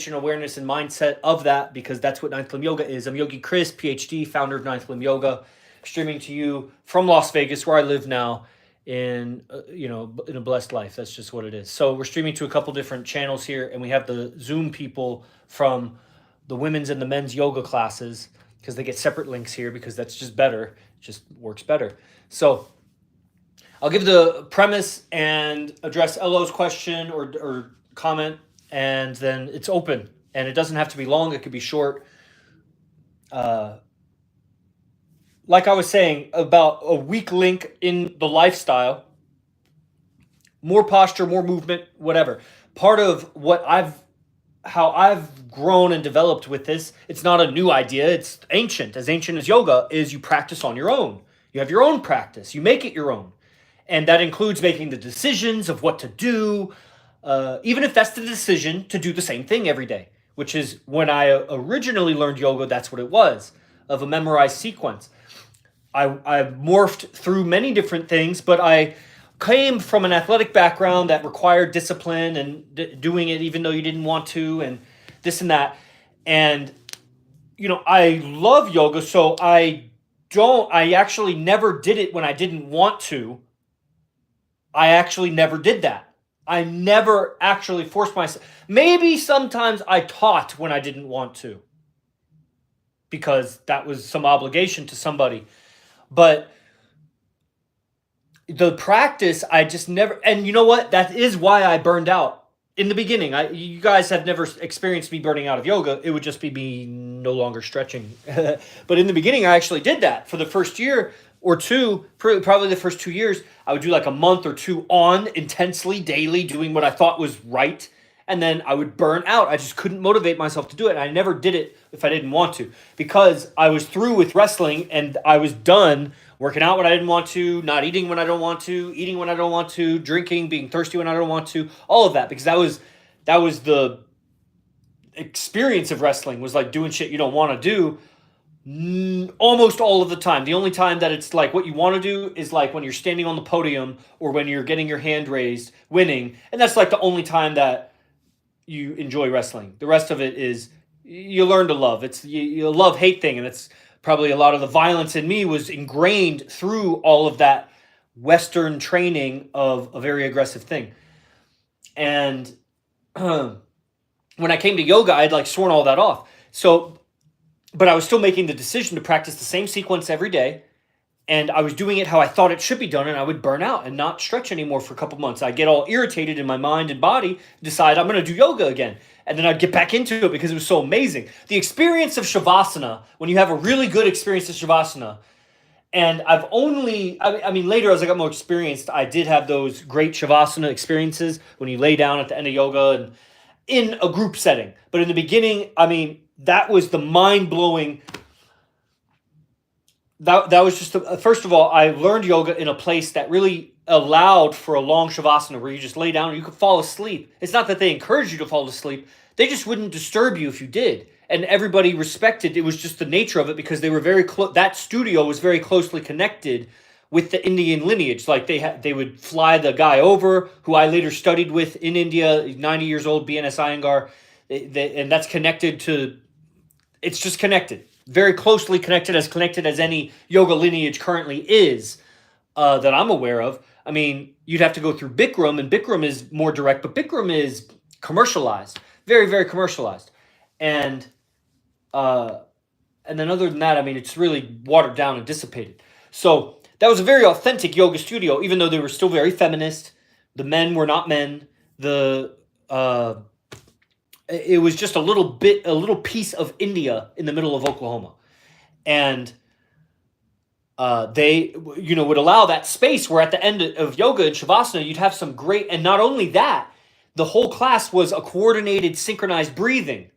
awareness and mindset of that, because that's what Ninth Limb Yoga is. I'm Yogi Chris, PhD, founder of Ninth Limb Yoga, streaming to you from Las Vegas, where I live now, in in a blessed life. That's just what it is. So we're streaming to a couple different channels here, and we have the Zoom people from the women's and the men's yoga classes, because they get separate links here, because that's just better. It just works better. So I'll give the premise and address Elo's question or comment, and then it's open. And it doesn't have to be long, it could be short. Like I was saying, about a weak link in the lifestyle, more posture, more movement, whatever. Part of how I've grown and developed with this, it's not a new idea, it's ancient as yoga, is you practice on your own. You have your own practice, you make it your own. And that includes making the decisions of what to do, even if that's the decision to do the same thing every day, which is when I originally learned yoga, that's what it was, of a memorized sequence. I morphed through many different things, but I came from an athletic background that required discipline and doing it even though you didn't want to, and this and that. And, I love yoga, so I actually never did it when I didn't want to. I actually never did that. I never actually forced myself. Maybe sometimes I taught when I didn't want to, because that was some obligation to somebody. But the practice, I just never, and you know what? That is why I burned out in the beginning. You guys have never experienced me burning out of yoga. It would just be me no longer stretching. But in the beginning, I actually did that for the first year or two, probably the first 2 years. I would do like a month or two on intensely daily, doing what I thought was right. And then I would burn out. I just couldn't motivate myself to do it. And I never did it if I didn't want to, because I was through with wrestling and I was done working out when I didn't want to, not eating when I don't want to, eating when I don't want to, drinking, being thirsty when I don't want to, all of that, because that was the experience of wrestling, was like doing shit you don't want to do almost all of the time. The only time that it's like what you want to do is like when you're standing on the podium or when you're getting your hand raised, winning, and that's like the only time that you enjoy wrestling. The rest of it is you learn to love. It's you love-hate thing, and it's probably a lot of the violence in me was ingrained through all of that Western training of a very aggressive thing. And when I came to yoga, I'd like sworn all that off. So, but I was still making the decision to practice the same sequence every day. And I was doing it how I thought it should be done, and I would burn out and not stretch anymore for a couple months. I'd get all irritated in my mind and body, decide I'm going to do yoga again. And then I'd get back into it because it was so amazing. The experience of shavasana, when you have a really good experience of shavasana, and I mean, later as I got more experienced, I did have those great shavasana experiences when you lay down at the end of yoga and in a group setting. But in the beginning, I mean, that was the mind-blowing. That was just, first of all, I learned yoga in a place that really allowed for a long shavasana where you just lay down and you could fall asleep. It's not that they encouraged you to fall asleep. They just wouldn't disturb you if you did. And everybody respected, it was just the nature of it, because they were very close. That studio was very closely connected with the Indian lineage. Like they would fly the guy over, who I later studied with in India, 90 years old, BNS Iyengar. And that's connected to, it's just connected. Very closely connected as any yoga lineage currently is, that I'm aware of. I mean, you'd have to go through Bikram, and Bikram is more direct, but Bikram is commercialized, very, very commercialized. And then other than that, I mean, it's really watered down and dissipated. So that was a very authentic yoga studio, even though they were still very feminist. The men were not men. It was just a little piece of India in the middle of Oklahoma. And they, would allow that space where at the end of yoga and shavasana, you'd have some great, and not only that, the whole class was a coordinated, synchronized breathing,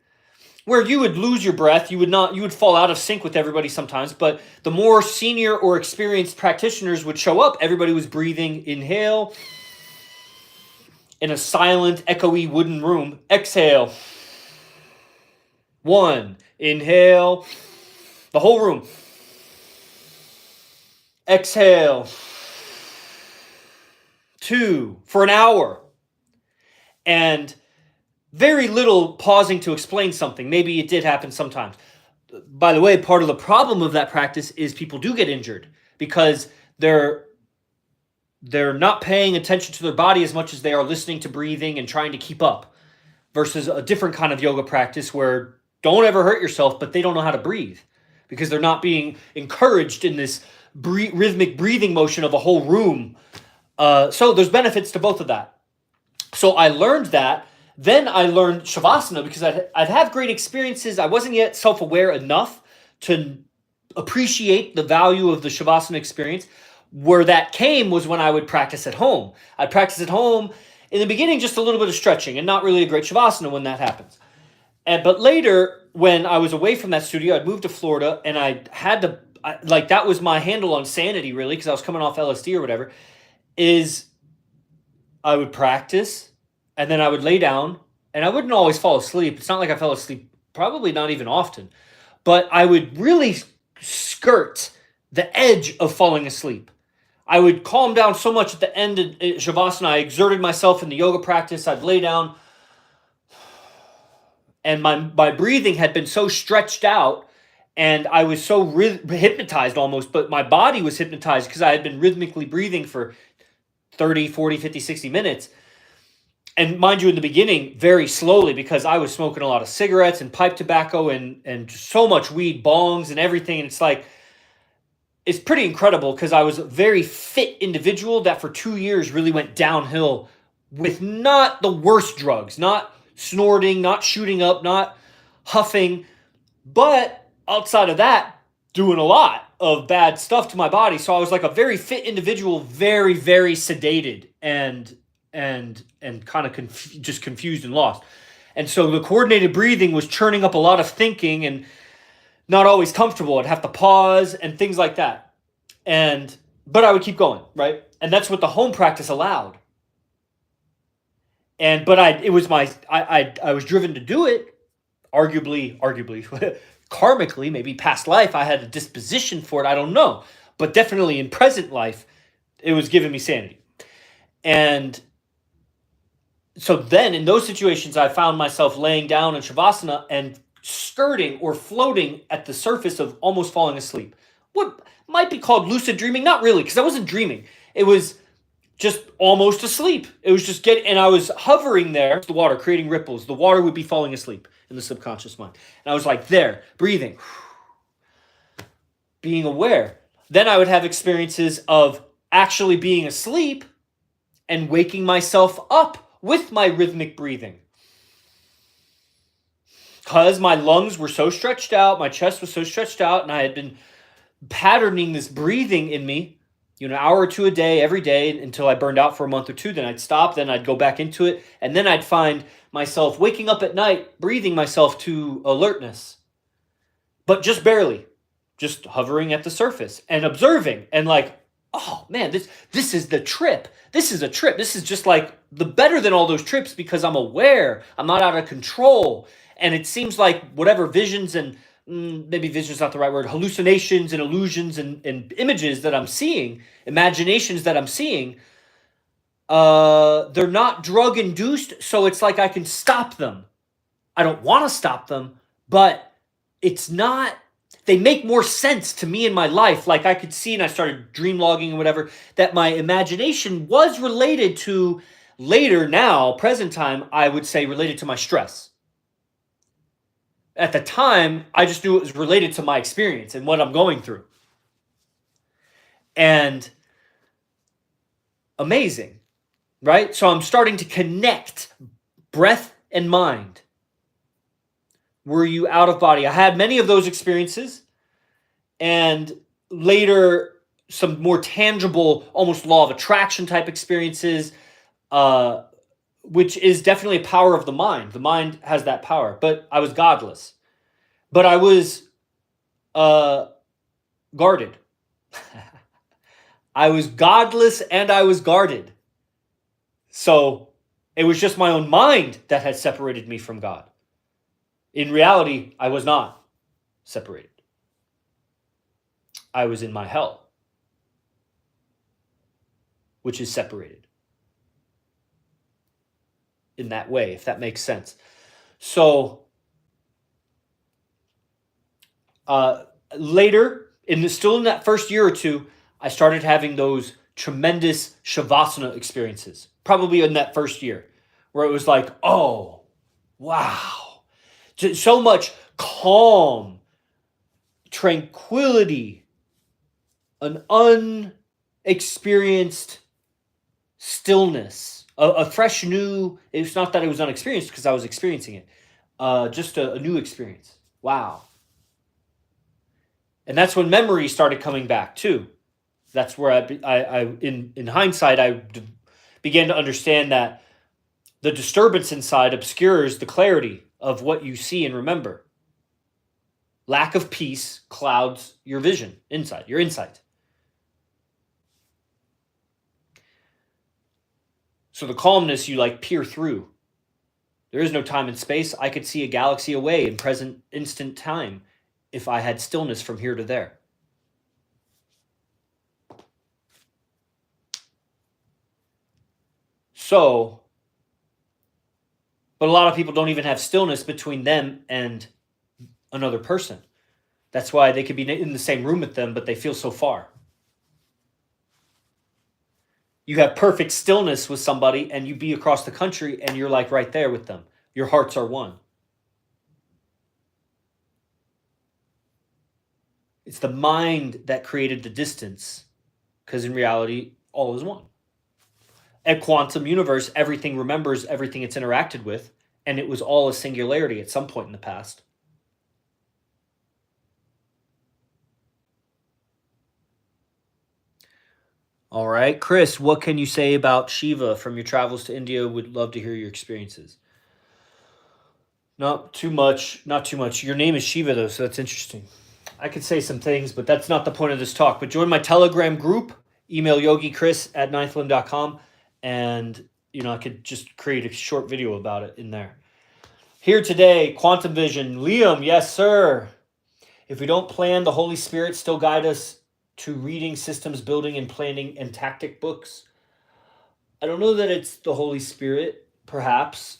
where you would lose your breath. You would fall out of sync with everybody sometimes, but the more senior or experienced practitioners would show up, everybody was breathing. Inhale. In a silent, echoey wooden room. Exhale. 1. Inhale. The whole room. Exhale. 2. For an hour. And very little pausing to explain something. Maybe it did happen sometimes. By the way, part of the problem of that practice is people do get injured because they're not paying attention to their body as much as they are listening to breathing and trying to keep up, versus a different kind of yoga practice where don't ever hurt yourself, but they don't know how to breathe because they're not being encouraged in this rhythmic breathing motion of a whole room. So there's benefits to both of that. So I learned that. Then I learned shavasana because I'd have great experiences. I wasn't yet self-aware enough to appreciate the value of the shavasana experience. Where that came was when I would practice at home. I'd practice at home in the beginning, just a little bit of stretching and not really a great shavasana when that happens. But later, when I was away from that studio, I'd moved to Florida and I had to, that was my handle on sanity really, because I was coming off LSD or whatever, is I would practice and then I would lay down and I wouldn't always fall asleep. It's not like I fell asleep, probably not even often, but I would really skirt the edge of falling asleep. I would calm down so much at the end of shavasana. I exerted myself in the yoga practice. I'd lay down and my breathing had been so stretched out and I was so hypnotized almost, but my body was hypnotized because I had been rhythmically breathing for 30, 40, 50, 60 minutes. And mind you, in the beginning, very slowly, because I was smoking a lot of cigarettes and pipe tobacco and so much weed, bongs and everything. And it's pretty incredible because I was a very fit individual that for 2 years really went downhill with not the worst drugs, not snorting, not shooting up, not huffing, but outside of that, doing a lot of bad stuff to my body. So I was like a very fit individual, very, very sedated and kind of just confused and lost. And so the coordinated breathing was churning up a lot of thinking and not always comfortable. I'd have to pause and things like that. But I would keep going, right? And that's what the home practice allowed. But I was driven to do it, arguably, karmically, maybe past life, I had a disposition for it. I don't know. But definitely in present life, it was giving me sanity. And so then in those situations, I found myself laying down in shavasana and skirting or floating at the surface of almost falling asleep. What might be called lucid dreaming. Not really, because I wasn't dreaming. It was just almost asleep. It was just and I was hovering there, the water, creating ripples. The water would be falling asleep in the subconscious mind. And I was like there, breathing, being aware. Then I would have experiences of actually being asleep and waking myself up with my rhythmic breathing. Because my lungs were so stretched out, my chest was so stretched out, and I had been patterning this breathing in me, an hour or two a day, every day, until I burned out for a month or two. Then I'd stop, then I'd go back into it, and then I'd find myself waking up at night, breathing myself to alertness. But just barely, just hovering at the surface and observing, and like, oh man, this is the trip. This is a trip. This is just like the better than all those trips because I'm aware, I'm not out of control. And it seems like whatever visions and maybe vision is not the right word, hallucinations and illusions and images that I'm seeing, imaginations that I'm seeing, they're not drug induced. So it's like I can stop them. I don't want to stop them, but they make more sense to me in my life. Like I could see, and I started dream logging and whatever, that my imagination was related to later now, present time, I would say related to my stress. At the time, I just knew it was related to my experience and what I'm going through. And amazing, right? So I'm starting to connect breath and mind. Were you out of body? I had many of those experiences. And later, some more tangible, almost law of attraction type experiences, which is definitely a power of the mind. The mind has that power. But I was godless. But I was guarded. I was godless and I was guarded. So it was just my own mind that had separated me from God. In reality, I was not separated. I was in my hell, which is separated. in that way, if that makes sense. So later, still in that first year or two, I started having those tremendous shavasana experiences, probably in that first year, where it was like, oh, wow. So much calm, tranquility, an unexperienced stillness, a fresh new, it's not that it was unexperienced because I was experiencing it, just a new experience. Wow. And that's when memory started coming back too. That's where in hindsight, began to understand that the disturbance inside obscures the clarity of what you see and remember. Lack of peace clouds your vision inside, your insight. So the calmness you like peer through. There is no time and space. I could see a galaxy away in present instant time if I had stillness from here to there. So, but a lot of people don't even have stillness between them and another person. That's why they could be in the same room with them, but they feel so far. You have perfect stillness with somebody and you be across the country and you're like right there with them. Your hearts are one. It's the mind that created the distance, because in reality, all is one. At quantum universe, everything remembers everything it's interacted with, and it was all a singularity at some point in the past. All right, Chris, what can you say about Shiva from your travels to India? Would love to hear your experiences. Not too much, not too much. Your name is Shiva, though, so that's interesting. I could say some things, but that's not the point of this talk. But join my Telegram group, email yogichris@ninthlim.com, and I could just create a short video about it in there. Here today, quantum vision. Liam, yes, sir. If we don't plan, the Holy Spirit still guide us to reading systems, building, and planning and tactic books. I don't know that it's the Holy Spirit, perhaps.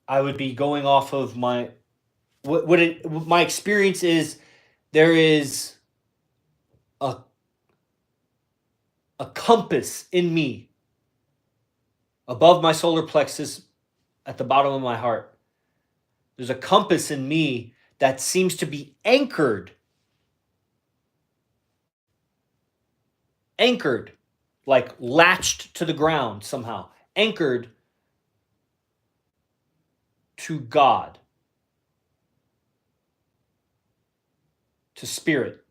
I would be going off of my my experience is there is a compass in me above my solar plexus at the bottom of my heart. There's a compass in me that seems to be anchored, like latched to the ground somehow, anchored to God, to spirit.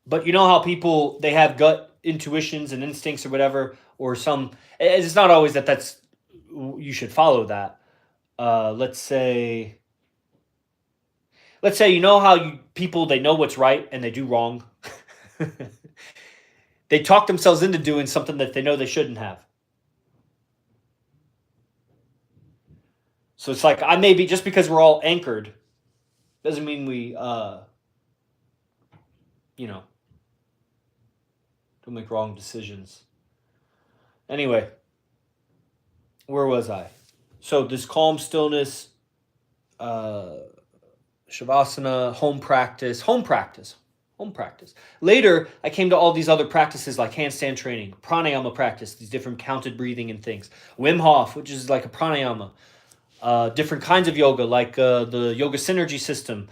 But you know how people, they have gut intuitions and instincts or whatever, or some, it's not always that's, you should follow that. Let's say, you know how people, they know what's right and they do wrong. They talk themselves into doing something that they know they shouldn't have. So it's like, I may be, just because we're all anchored, doesn't mean we, don't make wrong decisions. Anyway, where was I? So this calm stillness, shavasana, home practice. Later, I came to all these other practices like handstand training, pranayama practice, these different counted breathing and things. Wim Hof, which is like a pranayama. Different kinds of yoga, like the yoga synergy system,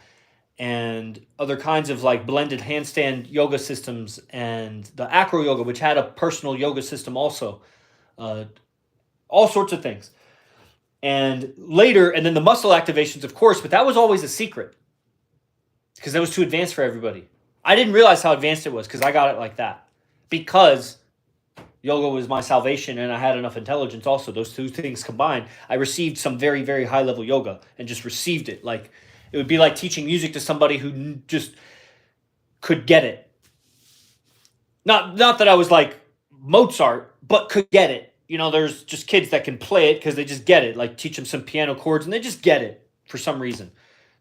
and other kinds of like blended handstand yoga systems, and the acro yoga, which had a personal yoga system also. All sorts of things. And later, and then the muscle activations, of course, but that was always a secret because that was too advanced for everybody. I didn't realize how advanced it was because I got it like that, because yoga was my salvation and I had enough intelligence also. Those two things combined, I received some very, very high level yoga and just received it. Like, it would be like teaching music to somebody who just could get it. Not that I was like Mozart, but could get it. There's just kids that can play it because they just get it. Like, teach them some piano chords and they just get it for some reason.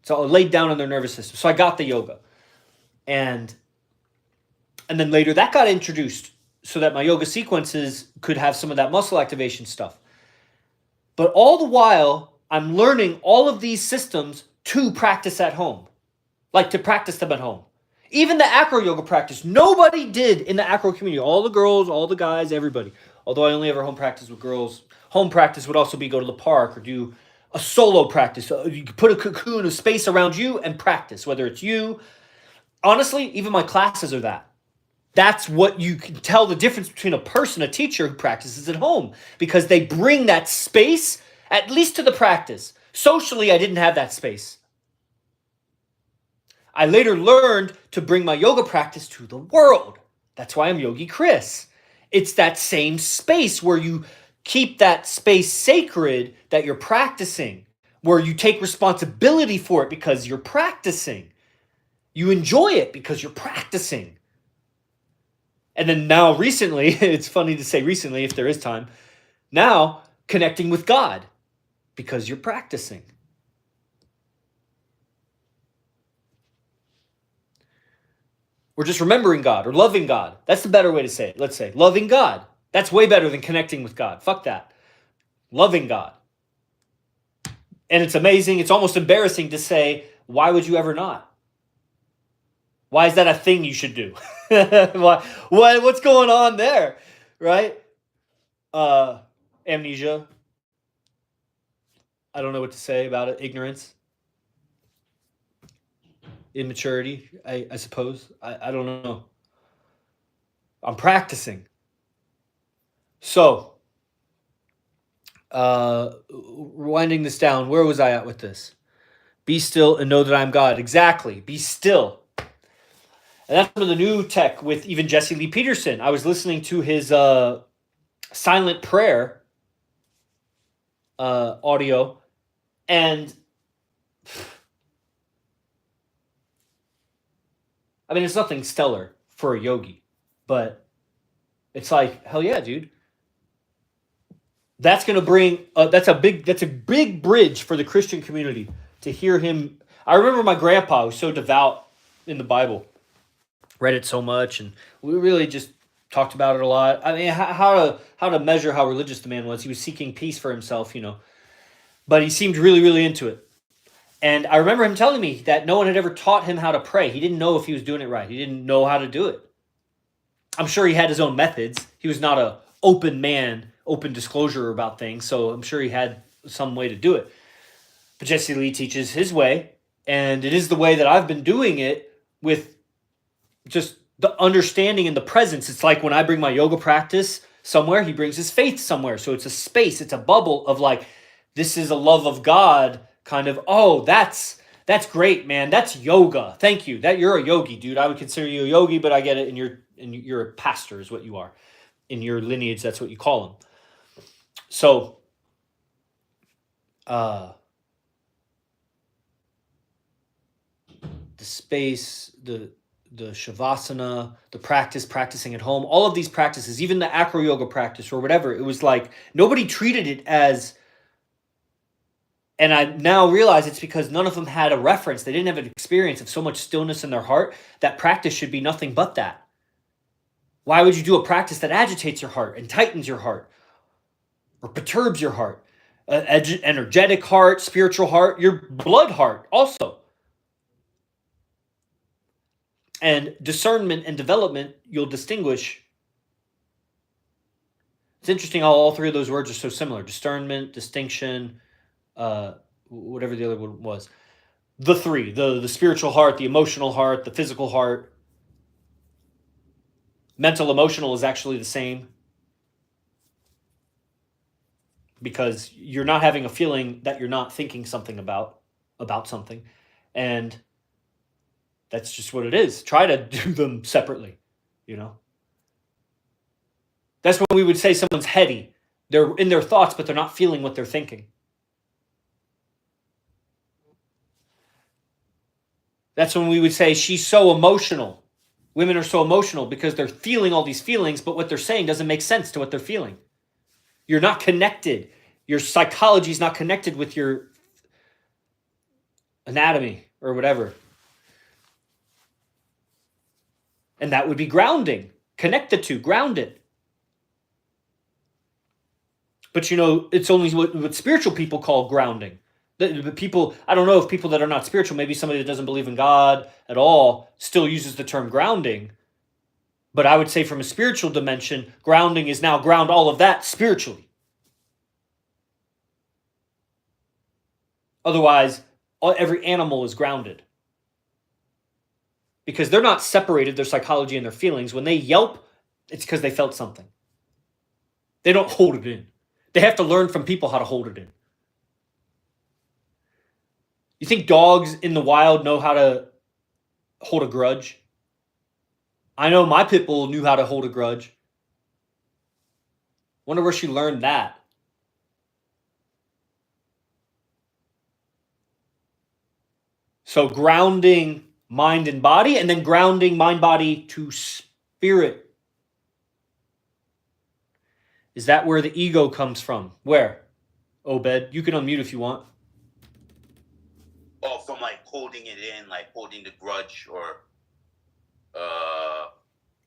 So laid down in their nervous system. So I got the yoga. And then later that got introduced so that my yoga sequences could have some of that muscle activation stuff. But all the while, I'm learning all of these systems to practice at home, like to practice them at home. Even the acro yoga practice, nobody did in the acro community. All the girls, all the guys, everybody. Although I only ever home practice with girls. Home practice would also be go to the park or do a solo practice. You could put a cocoon of space around you and practice, whether it's you. Honestly, even my classes are that. That's what you can tell the difference between a person, a teacher who practices at home, because they bring that space, at least to the practice. Socially, I didn't have that space. I later learned to bring my yoga practice to the world. That's why I'm Yogi Chris. It's that same space where you keep that space sacred that you're practicing, where you take responsibility for it because you're practicing. You enjoy it because you're practicing. And then now recently, it's funny to say recently if there is time, now connecting with God because you're practicing. We're just remembering God or loving God. That's the better way to say it. Let's say loving God. That's way better than connecting with God. Fuck that. Loving God. And it's amazing. It's almost embarrassing to say, why would you ever not? Why is that a thing you should do? What's going on there? Right? Amnesia. I don't know what to say about it. Ignorance. Immaturity, I suppose. I don't know. I'm practicing. So, winding this down, where was I at with this? Be still and know that I'm God. Exactly. Be still. And that's some of the new tech with even Jesse Lee Peterson. I was listening to his silent prayer audio, and I mean, it's nothing stellar for a yogi, but it's like, hell yeah, dude. That's going to bring, that's a big bridge for the Christian community to hear him. I remember my grandpa was so devout in the Bible, read it so much, and we really just talked about it a lot. I mean, how to measure how religious the man was. He was seeking peace for himself, but he seemed really, really into it. And I remember him telling me that no one had ever taught him how to pray. He didn't know if he was doing it right. He didn't know how to do it. I'm sure he had his own methods. He was not a open man, open disclosure about things, so I'm sure he had some way to do it. But Jesse Lee teaches his way, and it is the way that I've been doing it with just the understanding and the presence. It's like when I bring my yoga practice somewhere, he brings his faith somewhere. So it's a space, it's a bubble of like, this is a love of God kind of, oh, that's great, man. That's yoga. Thank you. That you're a yogi, dude. I would consider you a yogi, but I get it. And you're a pastor is what you are. In your lineage, that's what you call them. So, the space, the shavasana, the practicing at home, all of these practices, even the acro yoga practice or whatever, it was like nobody treated it as. And I now realize it's because none of them had a reference. They didn't have an experience of so much stillness in their heart. That practice should be nothing but that. Why would you do a practice that agitates your heart and tightens your heart or perturbs your heart? Energetic heart, spiritual heart, your blood heart also. And discernment and development, you'll distinguish. It's interesting how all three of those words are so similar. Discernment, distinction, whatever the other one was. The three, the spiritual heart, the emotional heart, the physical heart. Mental, emotional is actually the same. Because you're not having a feeling that you're not thinking something about something. And that's just what it is. Try to do them separately, That's when we would say someone's heady. They're in their thoughts, but they're not feeling what they're thinking. That's when we would say she's so emotional. Women are so emotional because they're feeling all these feelings, but what they're saying doesn't make sense to what they're feeling. You're not connected. Your psychology is not connected with your anatomy or whatever. And that would be grounding. Connect the two, ground it. But it's only what spiritual people call grounding. The people, I don't know if people that are not spiritual, maybe somebody that doesn't believe in God at all, still uses the term grounding. But I would say from a spiritual dimension, grounding is now ground all of that spiritually. Otherwise, every animal is grounded. Because they're not separated, their psychology and their feelings. When they yelp, it's because they felt something. They don't hold it in. They have to learn from people how to hold it in. You think dogs in the wild know how to hold a grudge? I know my pit bull knew how to hold a grudge. Wonder where she learned that. So grounding mind and body, and then grounding mind, body to spirit. Is that where the ego comes from? Where? Obed, you can unmute if you want. Oh, from like holding it in, like holding the grudge, or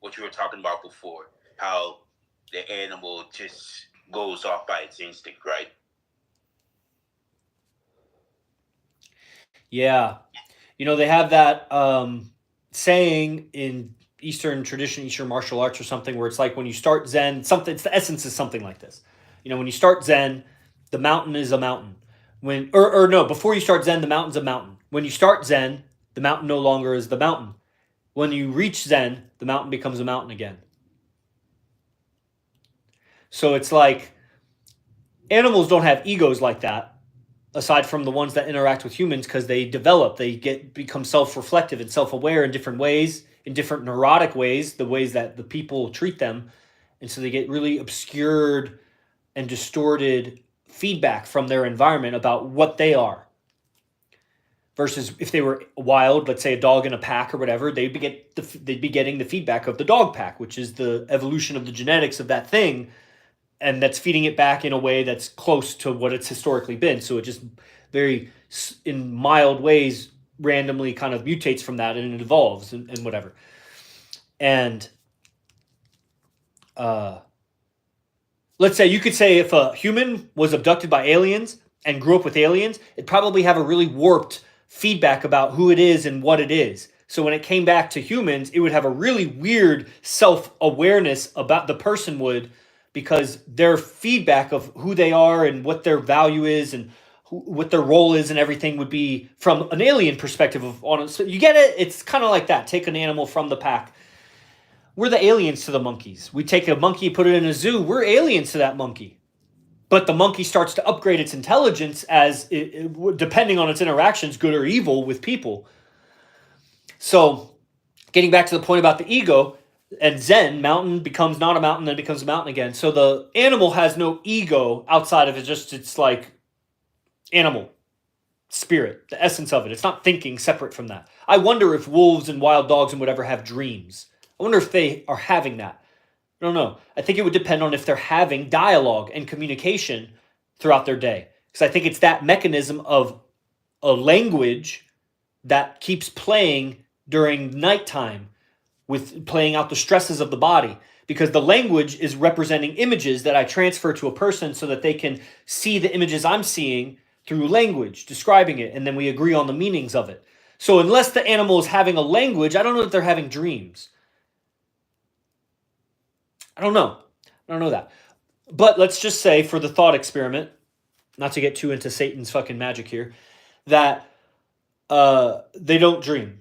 what you were talking about before, how the animal just goes off by its instinct, right? Yeah. They have that saying in Eastern tradition, Eastern martial arts or something, where it's like when you start Zen, it's the essence is something like this. When you start Zen, the mountain is a mountain. Before you start Zen, the mountain's a mountain. When you start Zen, the mountain no longer is the mountain. When you reach Zen, the mountain becomes a mountain again. So it's like animals don't have egos like that, aside from the ones that interact with humans, because they become self-reflective and self-aware in different ways, in different neurotic ways, the ways that the people treat them. And so they get really obscured and distorted feedback from their environment about what they are. Versus if they were wild, let's say a dog in a pack or whatever, they'd be getting the feedback of the dog pack, which is the evolution of the genetics of that thing, and that's feeding it back in a way that's close to what it's historically been. So it just very, in mild ways, randomly kind of mutates from that, and it evolves and whatever. And let's say, you could say if a human was abducted by aliens and grew up with aliens, it'd probably have a really warped feedback about who it is and what it is. So when it came back to humans, it would have a really weird self-awareness about the person would, because their feedback of who they are and what their value is and what their role is and everything would be from an alien perspective so you get it? It's kind of like that. Take an animal from the pack. We're the aliens to the monkeys. We take a monkey, put it in a zoo. We're aliens to that monkey. But the monkey starts to upgrade its intelligence as depending on its interactions, good or evil, with people. So getting back to the point about the ego and Zen, mountain becomes not a mountain, then becomes a mountain again. So the animal has no ego outside of it. It's like animal, spirit, the essence of it. It's not thinking separate from that. I wonder if wolves and wild dogs and whatever have dreams. I wonder if they are having that. I don't know. I think it would depend on if they're having dialogue and communication throughout their day. Because I think it's that mechanism of a language that keeps playing during nighttime, with playing out the stresses of the body. Because the language is representing images that I transfer to a person so that they can see the images I'm seeing through language, describing it, and then we agree on the meanings of it. So unless the animal is having a language, I don't know if they're having dreams. I don't know that. But let's just say, for the thought experiment, not to get too into Satan's fucking magic here, that they don't dream.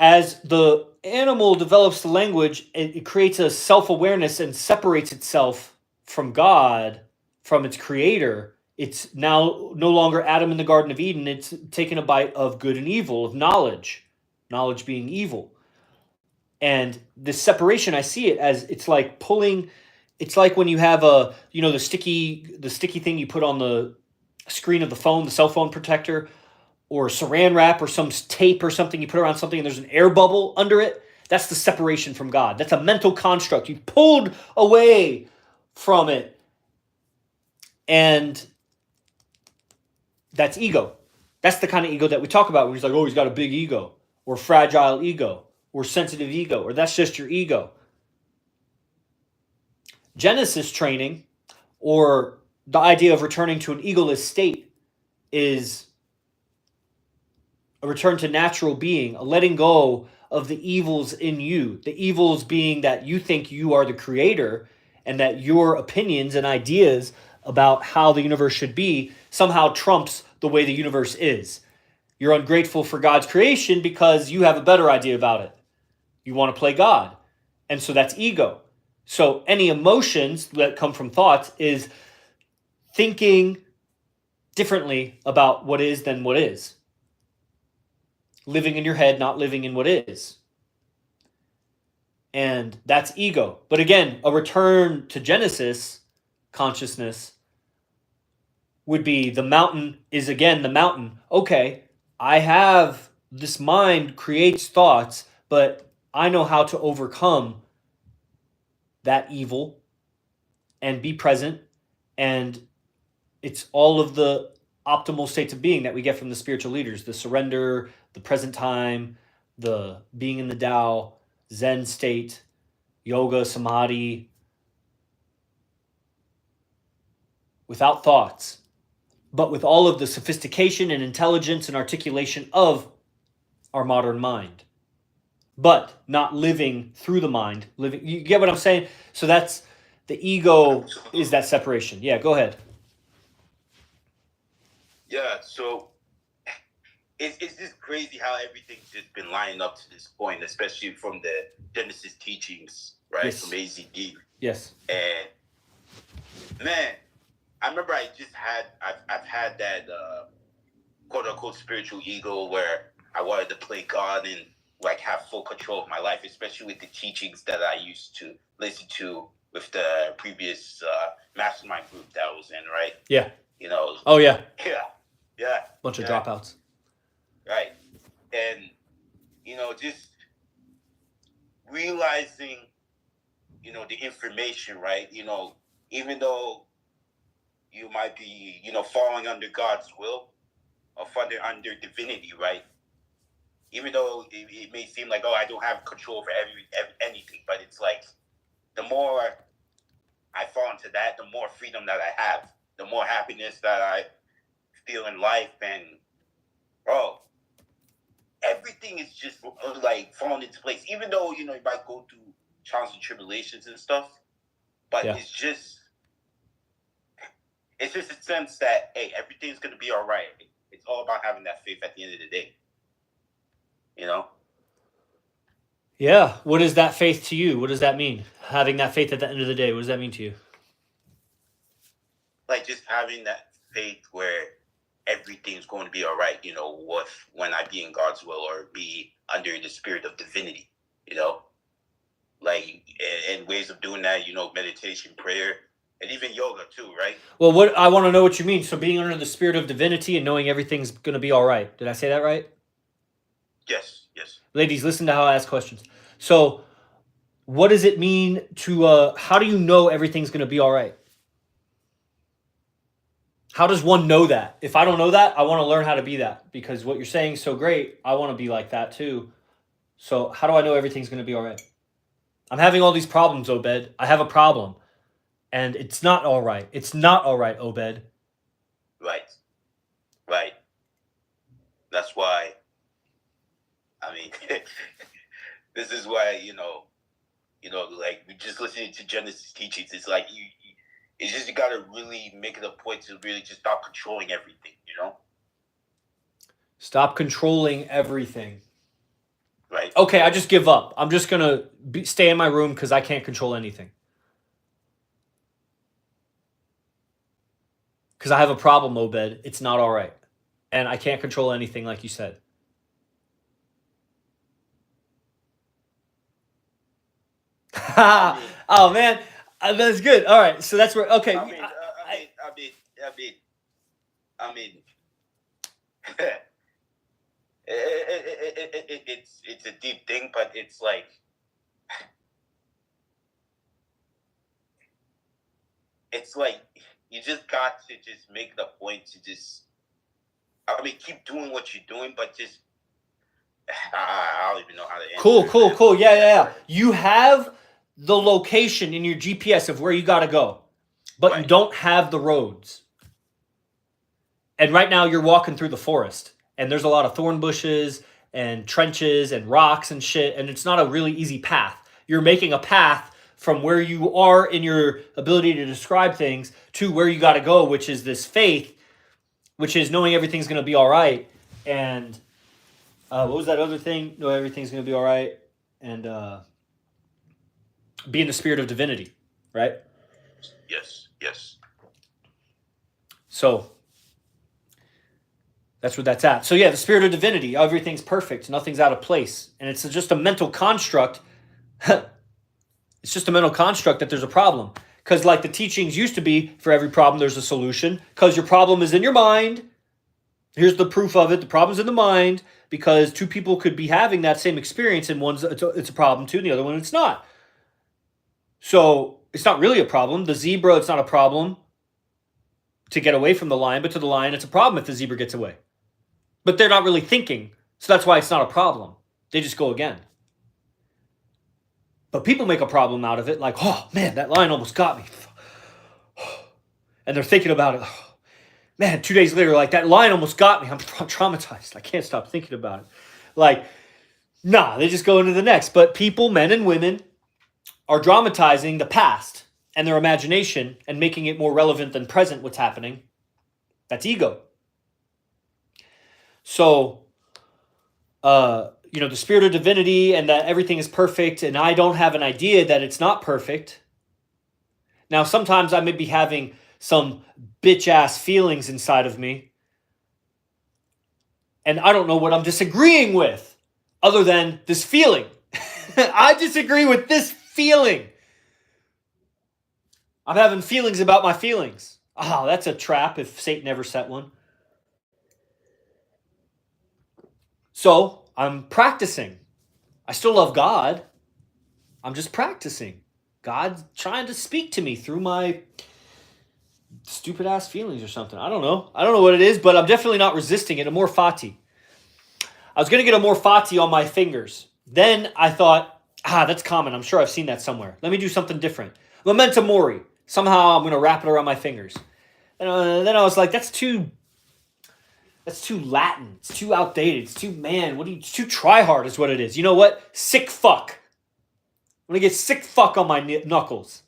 As the animal develops the language, it creates a self-awareness and separates itself from God, from its creator. It's now no longer Adam in the Garden of Eden. It's taken a bite of good and evil, of knowledge being evil. And this separation, I see it as, it's like pulling. It's like when you have the sticky thing you put on the screen of the phone, the cell phone protector, or saran wrap or some tape or something you put around something and there's an air bubble under it. That's the separation from God. That's a mental construct. You pulled away from it. And that's ego. That's the kind of ego that we talk about when he's like, oh, he's got a big ego, or fragile ego, or sensitive ego, or that's just your ego. Genesis training or the idea of returning to an egoless state is a return to natural being, a letting go of the evils in you. The evils being that you think you are the creator and that your opinions and ideas about how the universe should be somehow trumps the way the universe is. You're ungrateful for God's creation because you have a better idea about it. You want to play God. And so that's ego. So any emotions that come from thoughts is thinking differently about what is than what is. Living in your head, not living in what is. And that's ego. But again, a return to Genesis consciousness would be the mountain is again the mountain. Okay, I have this mind creates thoughts, but I know how to overcome that evil and be present. And it's all of the optimal states of being that we get from the spiritual leaders, the surrender, the present time, the being in the Tao, Zen state, yoga, samadhi, without thoughts, but with all of the sophistication and intelligence and articulation of our modern mind, but not living through the mind. Living, you get what I'm saying? So that's the ego is that separation. Yeah, go ahead. Yeah, so it's just crazy how everything's just been lining up to this point, especially from the Genesis teachings, right? Yes. From AZD. Yes. And man, I remember I've had that quote unquote spiritual ego where I wanted to play God and like have full control of my life, especially with the teachings that I used to listen to with the previous mastermind group that I was in, right? Yeah. You know. Oh yeah. Yeah. Bunch of dropouts. Right. And just realizing, the information, right? Even though you might be, falling under God's will or under divinity, right? Even though it may seem like, oh, I don't have control over anything, but it's like the more I fall into that, the more freedom that I have, the more happiness that I feel in life, and bro, everything is just like falling into place. Even though you might go through trials and tribulations and stuff, but it's just a sense that hey, everything's gonna be all right. It's all about having that faith at the end of the day. Yeah. What is that faith to you? What does that mean? Having that faith at the end of the day, what does that mean to you? Like just having that faith where everything's going to be all right, when I be in God's will or be under the spirit of divinity, like, and ways of doing that, meditation, prayer, and even yoga too, right? Well, what I want to know what you mean. So being under the spirit of divinity and knowing everything's going to be all right. Did I say that right? Yes. Ladies, listen to how I ask questions. So what does it mean to, how do you know everything's going to be all right? How does one know that? If I don't know that, I want to learn how to be that because what you're saying is so great. I want to be like that too. So how do I know everything's going to be all right? I'm having all these problems, Obed. I have a problem. And it's not all right. It's not all right, Obed. Right. That's why, this is why, like we just listening to Genesis teachings, it's like it's just you gotta really make it a point to really just stop controlling everything, Stop controlling everything. Right. Okay, I just give up. I'm just going to stay in my room because I can't control anything. Because I have a problem, Obed. It's not all right. And I can't control anything like you said. Oh, man. That's good. All right. So that's where, okay. It's a deep thing, but it's like you just got to just make the point to just keep doing what you're doing, but just I don't even know how to answer. Cool. Yeah. You have the location in your GPS of where you got to go. but you don't have the roads. And right now you're walking through the forest, and there's a lot of thorn bushes and trenches and rocks and shit, and it's not a really easy path. You're making a path from where you are in your ability to describe things to where you got to go, which is this faith, which is knowing everything's going to be all right. And what was that other thing? Know everything's going to be all right. And be in the spirit of divinity, right? Yes, yes. So that's where that's at. So yeah, the spirit of divinity, everything's perfect, nothing's out of place. And it's just a mental construct. It's just a mental construct that there's a problem. Because like the teachings used to be, for every problem there's a solution. Because your problem is in your mind. Here's the proof of it. The problem's in the mind. Because two people could be having that same experience, and one's it's a problem too, and the other one it's not. So it's not really a problem. The zebra, it's not a problem to get away from the lion, but to the lion, it's a problem if the zebra gets away. But they're not really thinking, so that's why it's not a problem. They just go again. But people make a problem out of it, like, oh man, that lion almost got me. And they're thinking about it. Oh, man, 2 days later, like, that lion almost got me. I'm traumatized. I can't stop thinking about it. Like, nah, they just go into the next. But people, men and women, are dramatizing the past and their imagination and making it more relevant than present what's happening. That's ego. So, the spirit of divinity and that everything is perfect, and I don't have an idea that it's not perfect. Now, sometimes I may be having some bitch-ass feelings inside of me, and I don't know what I'm disagreeing with other than this feeling. I disagree with this feeling. I'm having feelings about my feelings. Oh, that's a trap if Satan ever set one. So I'm practicing. I still love God. I'm just practicing. God's trying to speak to me through my stupid ass feelings or something. I don't know. I don't know what it is, but I'm definitely not resisting it. Amor fati. I was going to get amor fati on my fingers. Then I thought, that's common. I'm sure I've seen that somewhere. Let me do something different. Memento mori. Somehow I'm going to wrap it around my fingers. And then I was like, that's too Latin. It's too outdated. It's too, it's too try hard is what it is. You know what? Sick fuck. I'm going to get sick fuck on my knuckles.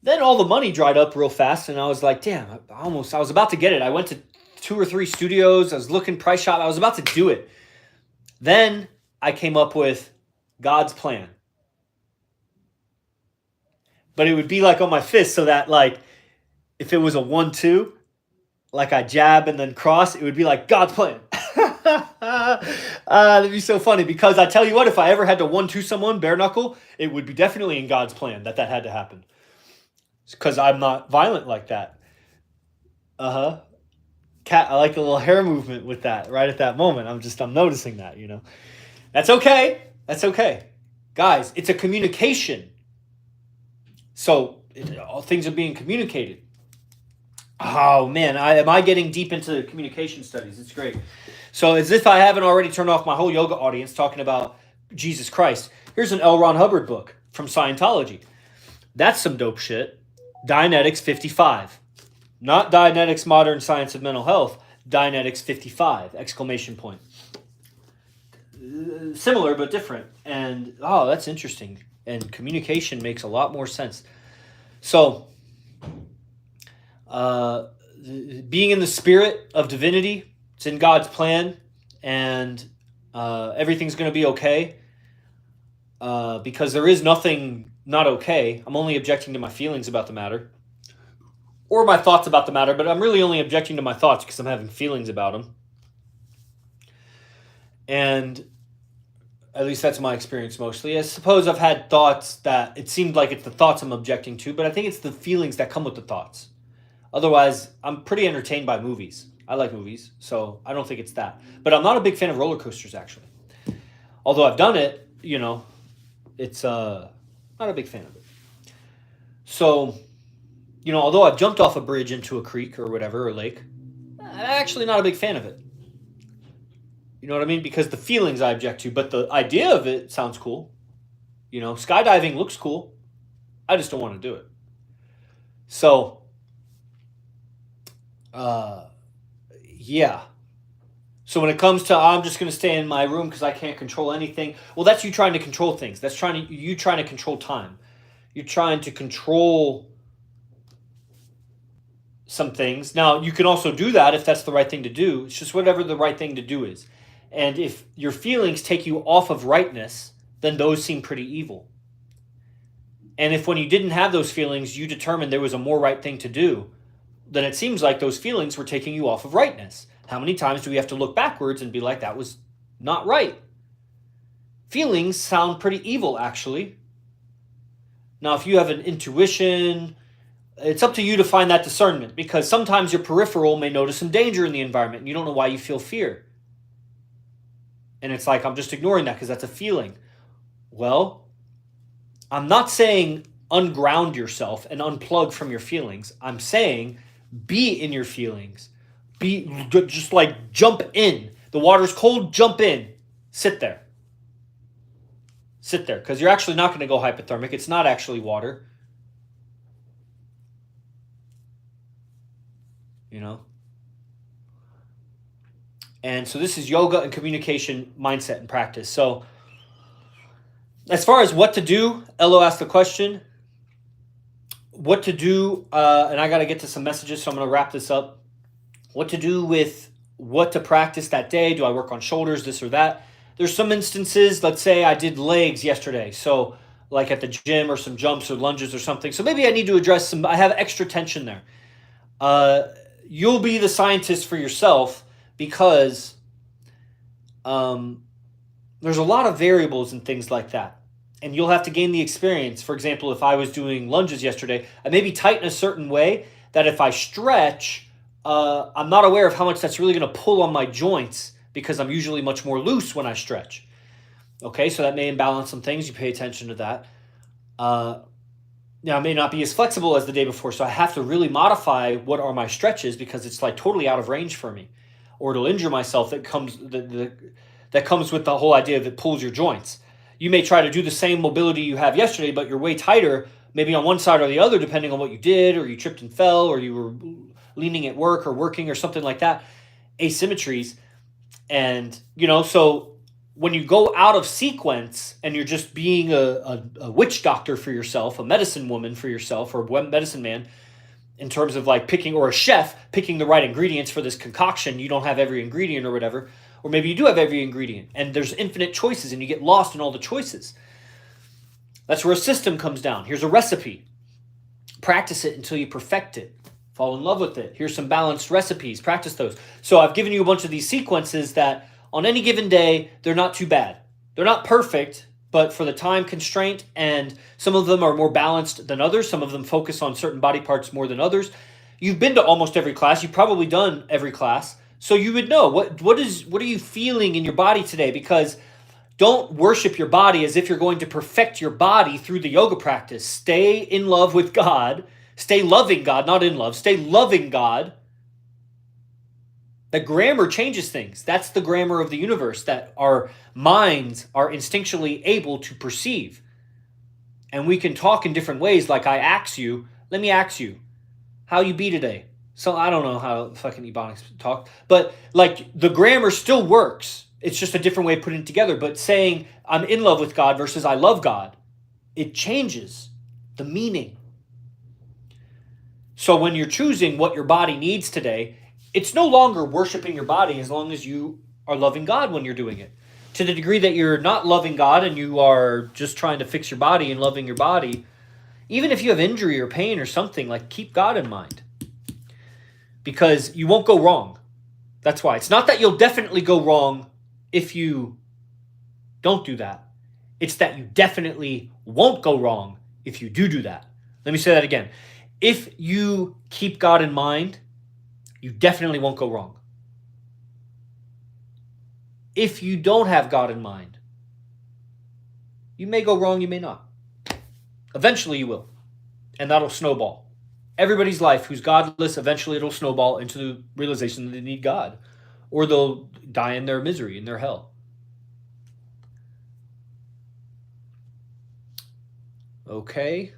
Then all the money dried up real fast, and I was like, damn, I was about to get it. I went to 2 or 3 studios. I was looking price shop. I was about to do it. Then I came up with God's plan. But it would be like on my fist, so that like if it was a 1-2, like I jab and then cross, it would be like God's plan. That'd be so funny, because I tell you what, if I ever had to 1-2 someone bare knuckle, it would be definitely in God's plan that had to happen. Because I'm not violent like that. Cat, I like the little hair movement with that right at that moment. I'm noticing that, That's okay. That's okay. Guys, it's a communication. So all things are being communicated. Oh man, am I getting deep into communication studies? It's great. So as if I haven't already turned off my whole yoga audience talking about Jesus Christ, here's an L. Ron Hubbard book from Scientology. That's some dope shit. Dianetics 55. Not Dianetics Modern Science of Mental Health. Dianetics 55, exclamation point. Similar but different. And, that's interesting. And communication makes a lot more sense. So, being in the spirit of divinity, it's in God's plan, and everything's going to be okay, because there is nothing not okay. I'm only objecting to my feelings about the matter, or my thoughts about the matter, but I'm really only objecting to my thoughts because I'm having feelings about them. And at least that's my experience mostly. I suppose I've had thoughts that it seemed like it's the thoughts I'm objecting to, but I think it's the feelings that come with the thoughts. Otherwise, I'm pretty entertained by movies. I like movies, so I don't think it's that. But I'm not a big fan of roller coasters, actually. Although I've done it, it's not a big fan of it. So, although I've jumped off a bridge into a creek or whatever, or lake, I'm actually not a big fan of it. You know what I mean? Because the feelings I object to, but the idea of it sounds cool. Skydiving looks cool. I just don't want to do it. So, yeah. So when it comes to I'm just going to stay in my room because I can't control anything, well, that's you trying to control things. That's you trying to control time. You're trying to control some things. Now, you can also do that if that's the right thing to do. It's just whatever the right thing to do is. And if your feelings take you off of rightness, then those seem pretty evil. And if when you didn't have those feelings, you determined there was a more right thing to do, then it seems like those feelings were taking you off of rightness. How many times do we have to look backwards and be like, that was not right? Feelings sound pretty evil, actually. Now, if you have an intuition, it's up to you to find that discernment, because sometimes your peripheral may notice some danger in the environment and you don't know why you feel fear. And it's like, I'm just ignoring that because that's a feeling. Well, I'm not saying unground yourself and unplug from your feelings. I'm saying be in your feelings. Just like jump in. The water's cold, jump in. Sit there. Sit there, because you're actually not going to go hypothermic. It's not actually water. You know? And so this is yoga and communication mindset and practice. So as far as what to do, Elo asked the question, what to do, and I got to get to some messages, so I'm going to wrap this up. What to do with what to practice that day. Do I work on shoulders, this or that? There's some instances, let's say I did legs yesterday, so like at the gym or some jumps or lunges or something. So maybe I need to address I have extra tension there. You'll be the scientist for yourself, because there's a lot of variables and things like that. And you'll have to gain the experience. For example, if I was doing lunges yesterday, I maybe tighten a certain way that if I stretch, I'm not aware of how much that's really going to pull on my joints, because I'm usually much more loose when I stretch. Okay, so that may imbalance some things. You pay attention to that. Now, I may not be as flexible as the day before, so I have to really modify what are my stretches, because it's like totally out of range for me, or it'll injure myself. That comes with the whole idea of it pulls your joints. You may try to do the same mobility you have yesterday, but you're way tighter, maybe on one side or the other, depending on what you did, or you tripped and fell, or you were leaning at work or working or something like that. Asymmetries. And, so when you go out of sequence and you're just being a witch doctor for yourself, a medicine woman for yourself, or a medicine man, in terms of like picking, or a chef picking the right ingredients for this concoction, you don't have every ingredient or whatever, or maybe you do have every ingredient and there's infinite choices and you get lost in all the choices. That's where a system comes down. Here's a recipe. Practice it until you perfect it. Fall in love with it. Here's some balanced recipes. Practice those. So I've given you a bunch of these sequences that on any given day, they're not too bad. They're not perfect, but for the time constraint, and some of them are more balanced than others. Some of them focus on certain body parts more than others. You've been to almost every class. You've probably done every class. So you would know what are you feeling in your body today, because don't worship your body as if you're going to perfect your body through the yoga practice. Stay in love with God. Stay loving God, not in love. Stay loving God. The grammar changes things. That's the grammar of the universe that our minds are instinctually able to perceive. And we can talk in different ways. Like I ask you, let me ask you, how you be today? So I don't know how fucking Ebonics talk, but like the grammar still works. It's just a different way of putting it together. But saying I'm in love with God versus I love God, it changes the meaning. So when you're choosing what your body needs today, it's no longer worshiping your body as long as you are loving God when you're doing it. To the degree that you're not loving God and you are just trying to fix your body and loving your body, even if you have injury or pain or something, like keep God in mind. Because you won't go wrong. That's why. It's not that you'll definitely go wrong if you don't do that. It's that you definitely won't go wrong if you do that. Let me say that again. If you keep God in mind, you definitely won't go wrong. If you don't have God in mind, you may go wrong, you may not. Eventually you will. And that'll snowball. Everybody's life who's godless, eventually it'll snowball into the realization that they need God. Or they'll die in their misery, in their hell. Okay.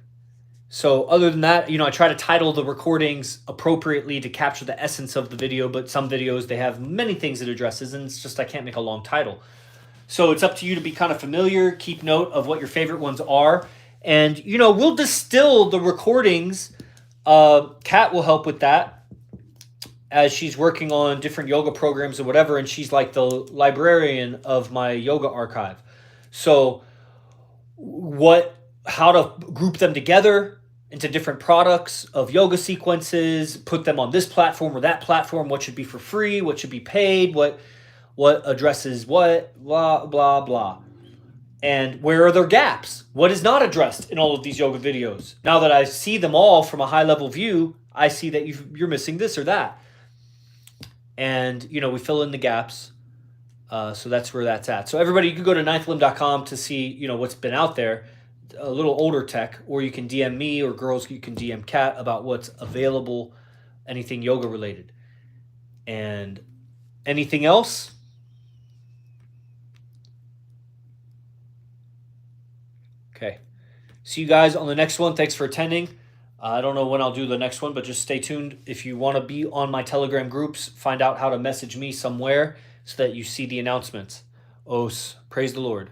So other than that, I try to title the recordings appropriately to capture the essence of the video, but some videos, they have many things it addresses, and it's just I can't make a long title. So it's up to you to be kind of familiar, keep note of what your favorite ones are, and, we'll distill the recordings. Kat will help with that as she's working on different yoga programs or whatever, and she's like the librarian of my yoga archive. So how to group them together into different products of yoga sequences, put them on this platform or that platform, what should be for free, what should be paid, what addresses what, blah, blah, blah. And where are there gaps? What is not addressed in all of these yoga videos? Now that I see them all from a high level view, I see that you're missing this or that. And, we fill in the gaps. So that's where that's at. So everybody, you can go to ninthlimb.com to see, what's been out there, a little older tech, or you can DM me, or girls, you can DM Kat about what's available, anything yoga related. And anything else? Okay. See you guys on the next one. Thanks for attending. I don't know when I'll do the next one, but just stay tuned. If you want to be on my Telegram groups, find out how to message me somewhere so that you see the announcements. Praise the Lord.